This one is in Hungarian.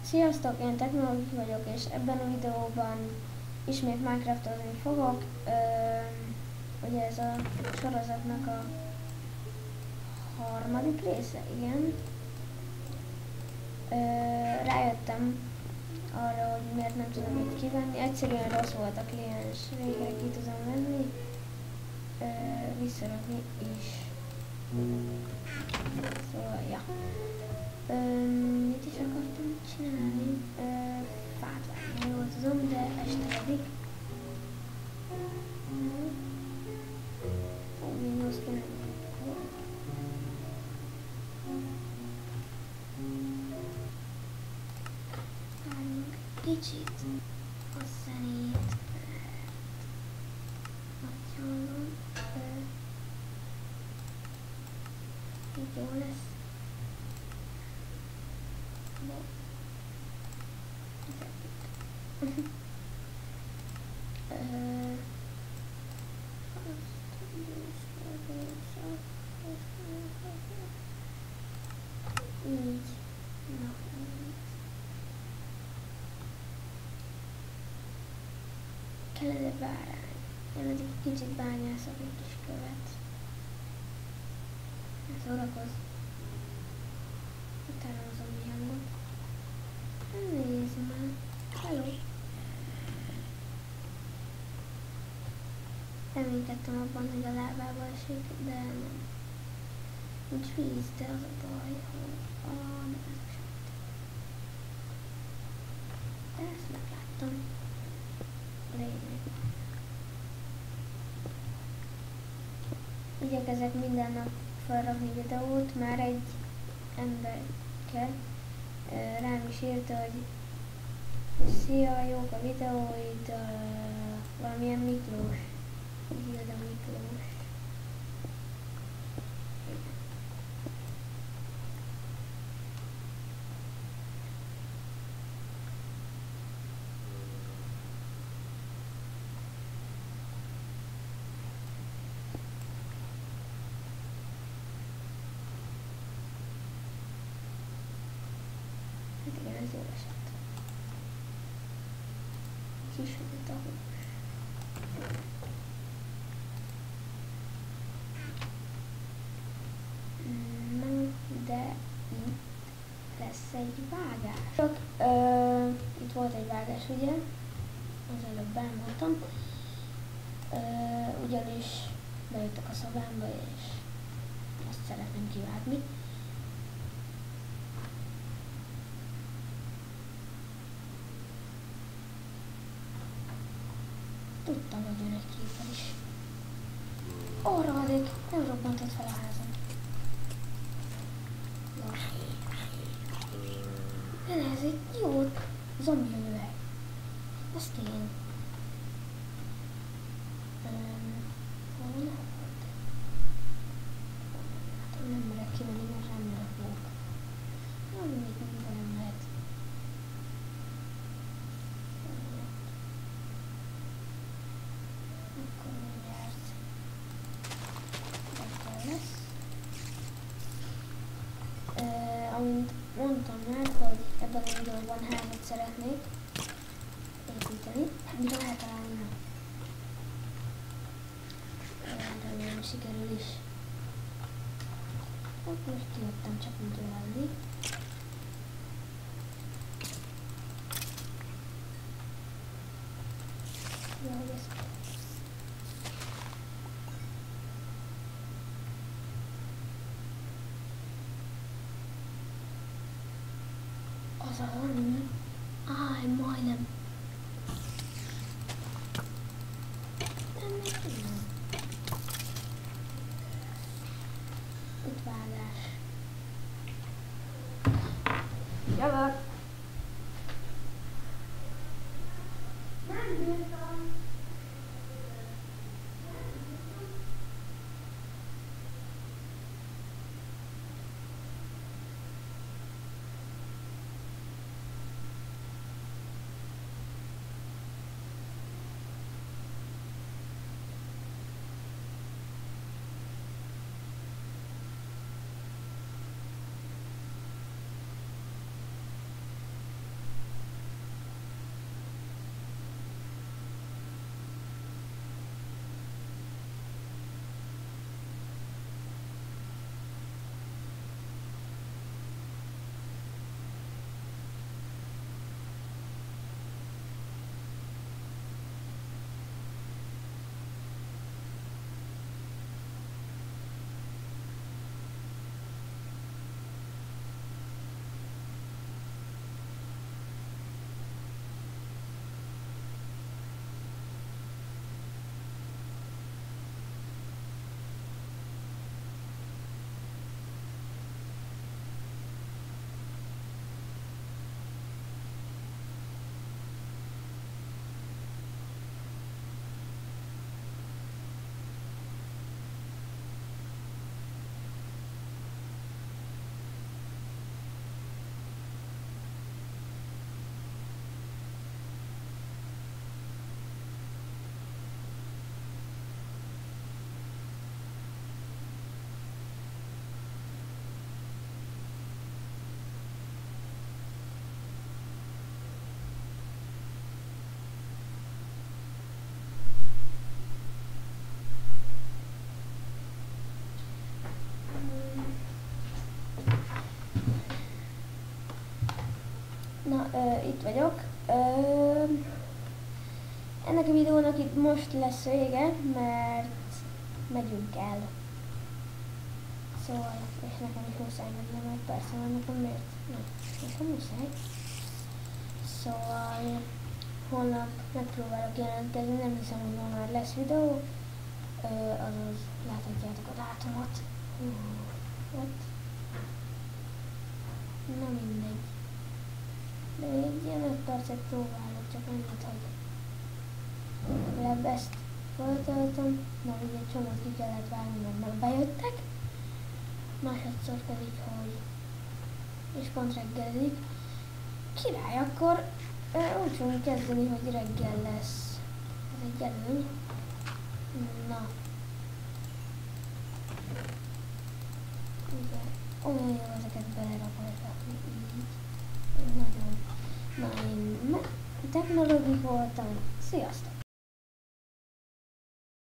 Sziasztok, én Technology vagyok, és ebben a videóban ismét Minecraftozni fogok. Ugye ez a sorozatnak a harmadik része, igen. Rájöttem arra, hogy miért nem tudom itt kivenni. Egyszerűen rossz volt a kliens, végre ki tudom venni, visszarakni is. Szóval, ja. Mit is akartam csinálni? Fát vágni, jól tudom, de esteledik. Windows 9. Várjunk kicsit a zenét, azt hallom, így jó lesz. Így. Na, kell ez a bárány. Én egy kicsit bányászok egy kis követ. Szórakozz. Utána az zombi hangot. Nézd már. Hello. Reménykedtem abban, hogy a lábába esik, de nem. Nincs víz, de az a baj, hogy nem ez a semmi. De ezt megláttam. Lényeg. Igyekezek minden nap felrakni videót, már egy emberke rám is írta, hogy szia, jók a videóid, valamilyen Miklós. Hilda Miklós. Hát igen, ez jól esett. Kisütött a hús. De itt lesz egy vágás. Itt volt egy vágás, ugye? Az előbb elmondtam. Ugyanis bejöttek a szobámba, és azt szeretném kivágni. Tudtam, hogy jön egy creeper is. Arra addig, nem robbantott fel a házam. De ez egy jó zombi jövőhely. Azt én. Hol volt? Hát nem merek kimenni, mert nem lakok. Ami még minden lehet. Akkor mindjárt. Akkor lesz. Amint mondtam már, hogy ebben a videóban házat szeretnék építeni, mire eltalálni nem. Remélem sikerül is. Ott most kijöttem csak úgy ölelni. Jaj, ez az a valami. Majdnem. Nem. Itt vágás. Jövök. Nem bírtam. Na, itt vagyok. Ennek a videónak itt most lesz vége, mert megyünk el. Szóval, és nekem is muszáj mennem, mert persze, mert nekem miért? Nekem muszáj. Szóval, holnap megpróbálok jelentkezni, nem hiszem, hogy ma már lesz videó. Azaz, láthatjátok a dátumot. Ott. Na mindegy. De még egy ilyen 5 percet próbálok, csak annyit, hogy legalább ezt föltöltöm, mert ugye egy csomót ki kellett vágni, mert már bejöttek. Másodszor pedig, hogy és pont reggelizik. Király, akkor úgy fogunk kezdeni, hogy reggel lesz. Ez egy előny. Na. Ugye, olyan jó ezeket beleraboltatni így. Nagyon. Na én technológiai voltam. Sziasztok!